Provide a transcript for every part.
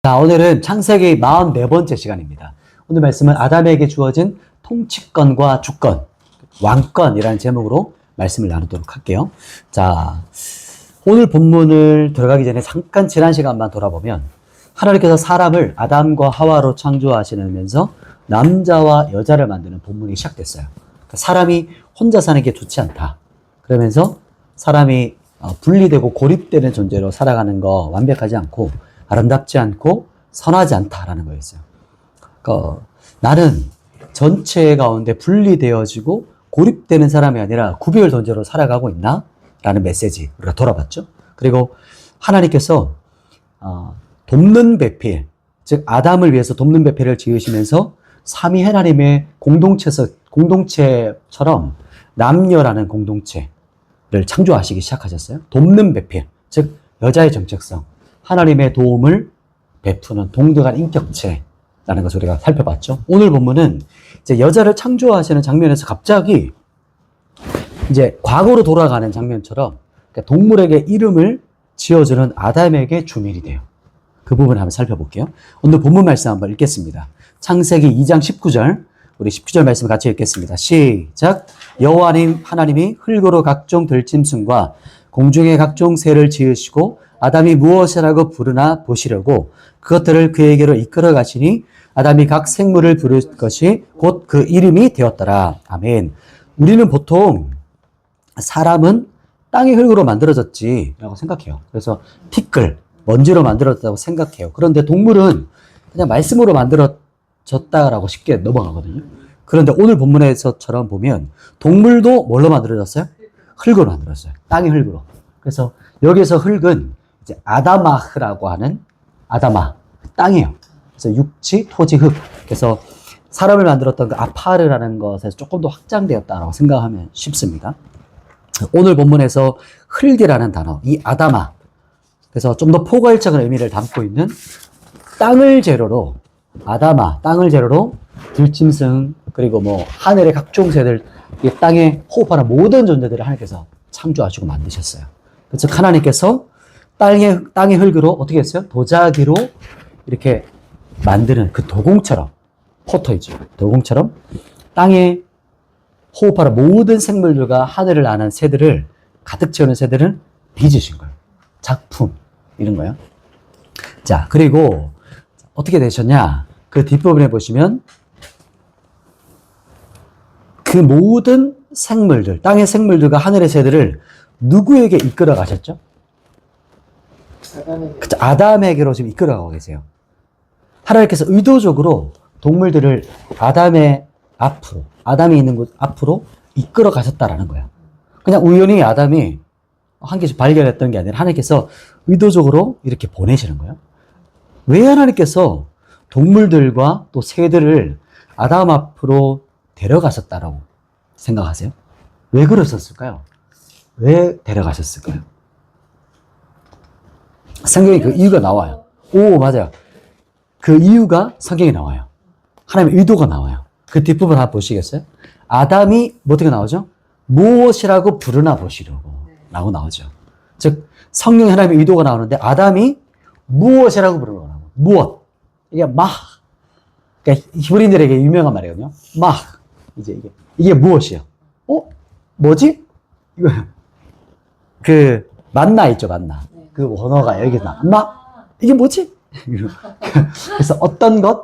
자, 오늘은 창세기 44번째 시간입니다. 오늘 말씀은 아담에게 주어진 통치권과 주권, 왕권이라는 제목으로 말씀을 나누도록 할게요. 자, 오늘 본문을 들어가기 전에 잠깐 지난 시간만 돌아보면 하나님께서 사람을 아담과 하와로 창조하시면서 남자와 여자를 만드는 본문이 시작됐어요. 그러니까 사람이 혼자 사는 게 좋지 않다. 그러면서 사람이 분리되고 고립되는 존재로 살아가는 거 완벽하지 않고 아름답지 않고 선하지 않다라는 거였어요. 그러니까 나는 전체 가운데 분리되어지고 고립되는 사람이 아니라 구별 존재로 살아가고 있나? 라는 메시지 우리가 돌아봤죠. 그리고 하나님께서 돕는 배필, 즉 아담을 위해서 돕는 배필을 지으시면서 삼위 하나님의 공동체처럼 남녀라는 공동체를 창조하시기 시작하셨어요. 돕는 배필, 즉 여자의 정체성, 하나님의 도움을 베푸는 동등한 인격체라는 것을 우리가 살펴봤죠. 오늘 본문은 이제 여자를 창조하시는 장면에서 갑자기 이제 과거로 돌아가는 장면처럼 동물에게 이름을 지어주는 아담에게 주민이 돼요. 그 부분을 한번 살펴볼게요. 오늘 본문 말씀 한번 읽겠습니다. 창세기 2장 19절, 우리 19절 말씀 같이 읽겠습니다. 시작. 여호와 하나님이 흙으로 각종 들짐승과 공중의 각종 새를 지으시고 아담이 무엇이라고 부르나 보시려고 그것들을 그에게로 이끌어 가시니 아담이 각 생물을 부를 것이 곧 그 이름이 되었더라. 아멘. 우리는 보통 사람은 땅의 흙으로 만들어졌지 라고 생각해요. 그래서 티끌, 먼지로 만들어졌다고 생각해요. 그런데 동물은 그냥 말씀으로 만들어졌다라고 쉽게 넘어가거든요. 그런데 오늘 본문에서처럼 보면 동물도 뭘로 만들어졌어요? 흙으로 만들어졌어요. 땅의 흙으로. 그래서 여기서 흙은 이제 아다마흐라고 하는 아다마, 땅이에요. 그래서 육지, 토지, 흙. 그래서 사람을 만들었던 그 아파르라는 것에서 조금 더 확장되었다라고 생각하면 쉽습니다. 오늘 본문에서 흙이라는 단어, 이 아다마. 그래서 좀 더 포괄적인 의미를 담고 있는 땅을 재료로, 아다마, 땅을 재료로 들짐승, 그리고 뭐 하늘의 각종 새들, 이 땅에 호흡하는 모든 존재들을 하나님께서 창조하시고 만드셨어요. 그래서 하나님께서 땅의 흙으로 어떻게 했어요? 도자기로 이렇게 만드는 그 도공처럼, 포터이죠. 도공처럼 땅에 호흡하는 모든 생물들과 하늘을 나는 새들을, 가득 채우는 새들을 빚으신 거예요. 작품, 이런 거예요. 자, 그리고 어떻게 되셨냐? 그 뒷부분에 보시면 그 모든 생물들, 땅의 생물들과 하늘의 새들을 누구에게 이끌어 가셨죠? 아담에게로 지금 이끌어가고 계세요. 하나님께서 의도적으로 동물들을 아담의 앞으로, 아담이 있는 곳 앞으로 이끌어 가셨다라는 거예요. 그냥 우연히 아담이 한 개씩 발견했던 게 아니라 하나님께서 의도적으로 이렇게 보내시는 거예요. 왜 하나님께서 동물들과 또 새들을 아담 앞으로 데려가셨다라고 생각하세요? 왜 그러셨을까요? 왜 데려가셨을까요? 성경에 그 이유가 나와요. 오, 맞아요. 그 이유가 성경에 나와요. 하나님의 의도가 나와요. 그 뒷부분 한번 보시겠어요? 아담이 어떻게 나오죠? 무엇이라고 부르나 보시려고 라고 나오죠. 즉 성경에 하나님의 의도가 나오는데 아담이 무엇이라고 부르는 거라고. 무엇. 이게 마. 그러니까 히브리인들에게 유명한 말이거든요. 마. 이게 무엇이에요? 뭐지? 이거 그 만나 있죠, 만나. 그 원어가 여기 이게 뭐지? 그래서 어떤 것,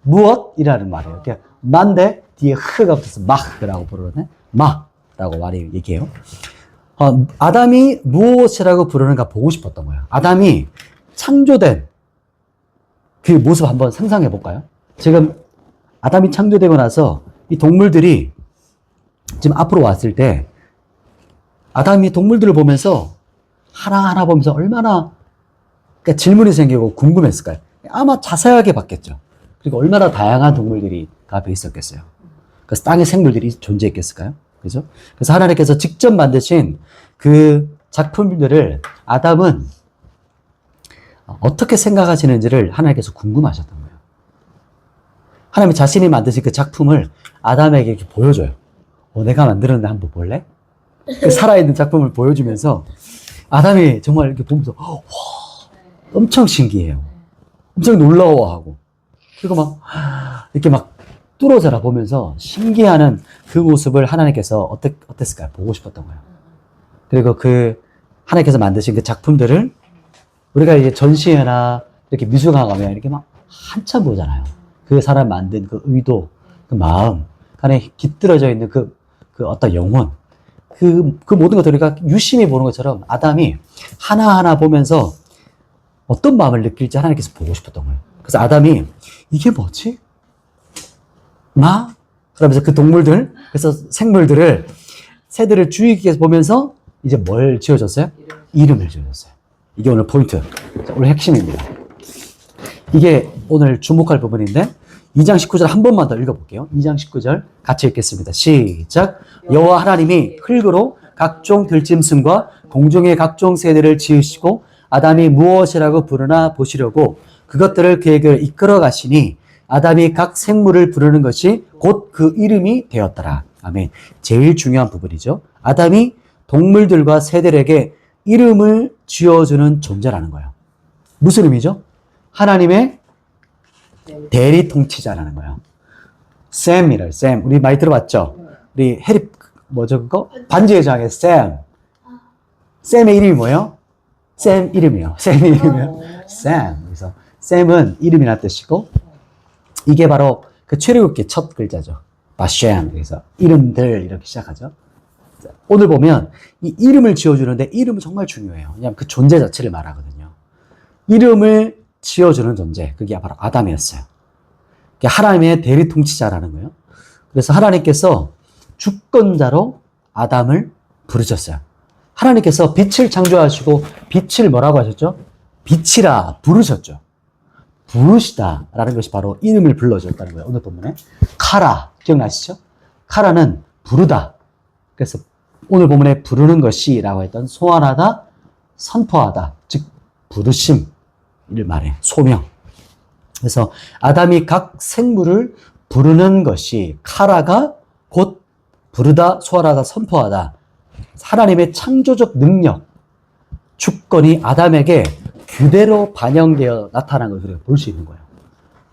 무엇이라는 말이에요. 만데 뒤에 흐가 붙어서 마라고 부르는 마라고 말이 얘기해요. 아담이 무엇이라고 부르는가 보고 싶었던 거예요. 아담이 창조된 그 모습 한번 상상해 볼까요? 지금 아담이 창조되고 나서 이 동물들이 지금 앞으로 왔을 때 아담이 동물들을 보면서 하나하나 보면서 얼마나 그러니까 질문이 생기고 궁금했을까요? 아마 자세하게 봤겠죠. 그리고 얼마나 다양한 동물들이 그 앞에 있었겠어요. 그래서 땅의 생물들이 존재했겠을까요? 그죠? 그래서 하나님께서 직접 만드신 그 작품들을 아담은 어떻게 생각하시는지를 하나님께서 궁금하셨던 거예요. 하나님이 자신이 만드신 그 작품을 아담에게 이렇게 보여줘요. 내가 만들었는데 한번 볼래? 그 살아있는 작품을 보여주면서 아담이 정말 이렇게 보면서 와, 엄청 신기해요. 엄청 놀라워하고, 그리고 막, 이렇게 막 뚫어져라 보면서 신기해하는 그 모습을 하나님께서 어땠을까요? 보고 싶었던 거예요. 그리고 그 하나님께서 만드신 그 작품들을 우리가 이제 전시회나 이렇게 미술관 가면 이렇게 막 한참 보잖아요. 그 사람 만든 그 의도, 그 마음, 그 안에 깃들어져 있는 그 어떤 영혼, 그 모든 것들을 우리가 유심히 보는 것처럼 아담이 하나하나 보면서 어떤 마음을 느낄지 하나님께서 보고 싶었던 거예요. 그래서 아담이 이게 뭐지? 그러면서 그 동물들, 그래서 생물들을, 새들을 주의 깊게 보면서 이제 뭘 지어줬어요? 이름을 지어줬어요. 이게 오늘 포인트, 오늘 핵심입니다. 이게 오늘 주목할 부분인데 2장 19절 한 번만 더 읽어볼게요. 2장 19절 같이 읽겠습니다. 시작. 여호와 하나님이 흙으로 각종 들짐승과 공중의 각종 새들을 지으시고 아담이 무엇이라고 부르나 보시려고 그것들을 그에게 이끌어 가시니 아담이 각 생물을 부르는 것이 곧 그 이름이 되었더라. 아멘. 제일 중요한 부분이죠. 아담이 동물들과 새들에게 이름을 지어주는 존재라는 거예요. 무슨 의미죠? 하나님의 대리 통치자라는 거예요. 샘이래요. 샘. 우리 많이 들어봤죠? 우리 해리 뭐죠 그거? 반지의 장의 샘. 샘의 이름이 뭐예요? 샘 이름이요. 샘 이름이요. 샘. 그래서 샘은 이름이라는 뜻이고 이게 바로 그 출애굽기 첫 글자죠. 바셴. 그래서 이름들 이렇게 시작하죠. 오늘 보면 이 이름을 지어주는데 이름은 정말 중요해요. 왜냐하면 그 존재 자체를 말하거든요. 이름을 지어주는 존재, 그게 바로 아담이었어요. 하나님의 대리 통치자라는 거예요. 그래서 하나님께서 주권자로 아담을 부르셨어요. 하나님께서 빛을 창조하시고 빛을 뭐라고 하셨죠? 빛이라 부르셨죠. 부르시다라는 것이 바로 이름을 불러줬다는 거예요. 오늘 본문에 카라 기억나시죠? 카라는 부르다. 그래서 오늘 본문에 부르는 것이라고 했던 소환하다, 선포하다, 즉 부르심을 말해요. 소명. 그래서 아담이 각 생물을 부르는 것이 카라가 곧 부르다, 소환하다, 선포하다. 하나님의 창조적 능력, 주권이 아담에게 그대로 반영되어 나타난 것을 우리가 볼 수 있는 거예요.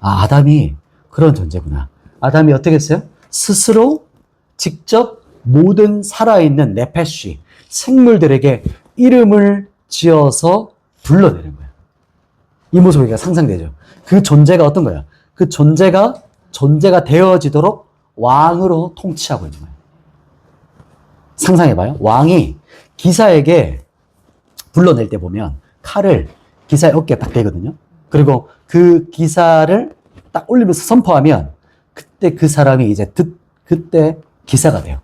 아, 아담이 그런 존재구나. 아담이 어떻게 했어요? 스스로 직접 모든 살아있는 네페쉬, 생물들에게 이름을 지어서 불러내는 거예요. 이 모습이 우리가 상상되죠. 그 존재가 어떤 거예요? 그 존재가 되어지도록 왕으로 통치하고 있는 거예요. 상상해봐요. 왕이 기사에게 불러낼 때 보면 칼을 기사의 어깨에 딱 대거든요. 그리고 그 기사를 딱 올리면서 선포하면 그때 그 사람이 이제 그때 기사가 돼요.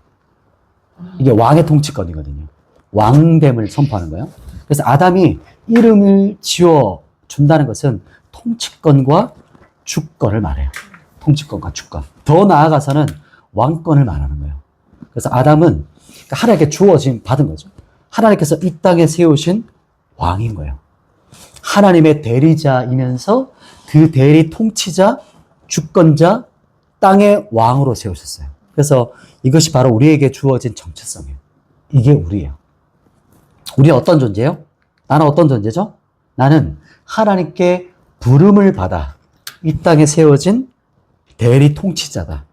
이게 왕의 통치권이거든요. 왕됨을 선포하는 거예요. 그래서 아담이 이름을 지어 준다는 것은 통치권과 주권을 말해요. 통치권과 주권. 더 나아가서는 왕권을 말하는 거예요. 그래서 아담은 하나님께 주어진 받은 거죠. 하나님께서 이 땅에 세우신 왕인 거예요. 하나님의 대리자이면서 그 대리 통치자, 주권자, 땅의 왕으로 세우셨어요. 그래서 이것이 바로 우리에게 주어진 정체성이에요. 이게 우리예요. 우리 어떤 존재예요? 나는 어떤 존재죠? 나는 하나님께 부름을 받아 이 땅에 세워진 대리 통치자다.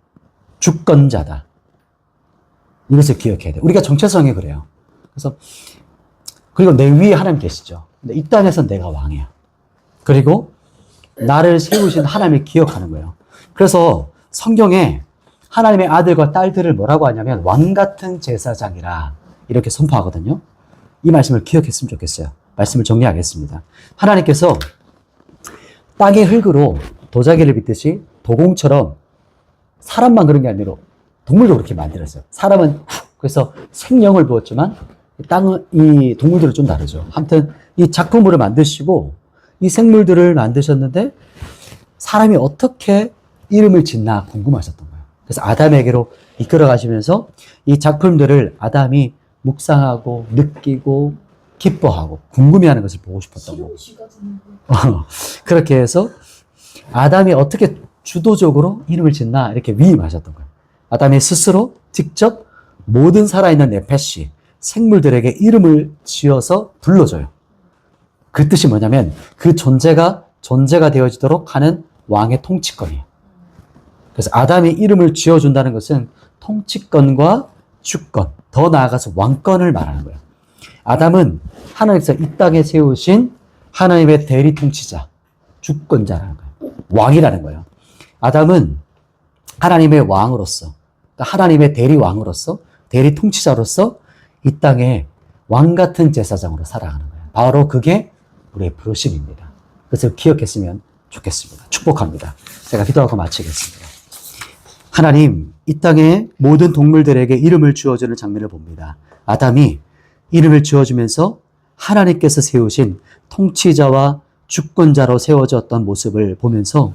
주권자다. 이것을 기억해야 돼요. 우리가 정체성이 그래요. 그리고 내 위에 하나님 계시죠. 근데 이 땅에선 내가 왕이야. 그리고 나를 세우신 하나님을 기억하는 거예요. 그래서 성경에 하나님의 아들과 딸들을 뭐라고 하냐면 왕 같은 제사장이라 이렇게 선포하거든요. 이 말씀을 기억했으면 좋겠어요. 말씀을 정리하겠습니다. 하나님께서 땅의 흙으로 도자기를 빚듯이 도공처럼 사람만 그런 게 아니라 동물도 그렇게 만들었어요. 사람은 그래서 생명을 부었지만 이 동물들은 좀 다르죠. 아무튼 이 작품물을 만드시고 이 생물들을 만드셨는데 사람이 어떻게 이름을 짓나 궁금하셨던 거예요. 그래서 아담에게로 이끌어 가시면서 이 작품들을 아담이 묵상하고 느끼고 기뻐하고 궁금해하는 것을 보고 싶었던 거예요. 그렇게 해서 아담이 어떻게 주도적으로 이름을 짓나 이렇게 위임하셨던 거예요. 아담이 스스로 직접 모든 살아있는 네페시 생물들에게 이름을 지어서 불러줘요. 그 뜻이 뭐냐면 그 존재가 존재가 되어지도록 하는 왕의 통치권이에요. 그래서 아담이 이름을 지어준다는 것은 통치권과 주권, 더 나아가서 왕권을 말하는 거예요. 아담은 하나님께서 이 땅에 세우신 하나님의 대리 통치자, 주권자라는 거예요. 왕이라는 거예요. 아담은 하나님의 왕으로서, 하나님의 대리 왕으로서, 대리 통치자로서 이 땅에 왕 같은 제사장으로 살아가는 거예요. 바로 그게 우리의 부르심입니다. 그래서 기억했으면 좋겠습니다. 축복합니다. 제가 기도하고 마치겠습니다. 하나님, 이 땅의 모든 동물들에게 이름을 주어주는 장면을 봅니다. 아담이 이름을 지어주면서 하나님께서 세우신 통치자와 주권자로 세워졌던 모습을 보면서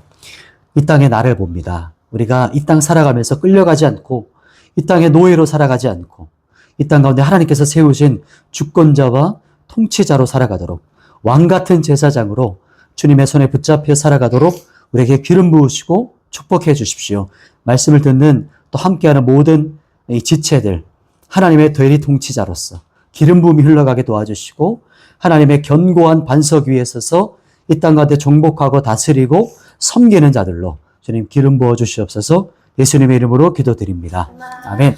이 땅의 나를 봅니다. 우리가 이 땅 살아가면서 끌려가지 않고 이 땅의 노예로 살아가지 않고 이 땅 가운데 하나님께서 세우신 주권자와 통치자로 살아가도록 왕 같은 제사장으로 주님의 손에 붙잡혀 살아가도록 우리에게 기름 부으시고 축복해 주십시오. 말씀을 듣는 또 함께하는 모든 이 지체들 하나님의 대리 통치자로서 기름 부음이 흘러가게 도와주시고 하나님의 견고한 반석 위에 서서 이 땅 가운데 정복하고 다스리고 섬기는 자들로 주님 기름 부어 주시옵소서. 예수님의 이름으로 기도드립니다. 아멘.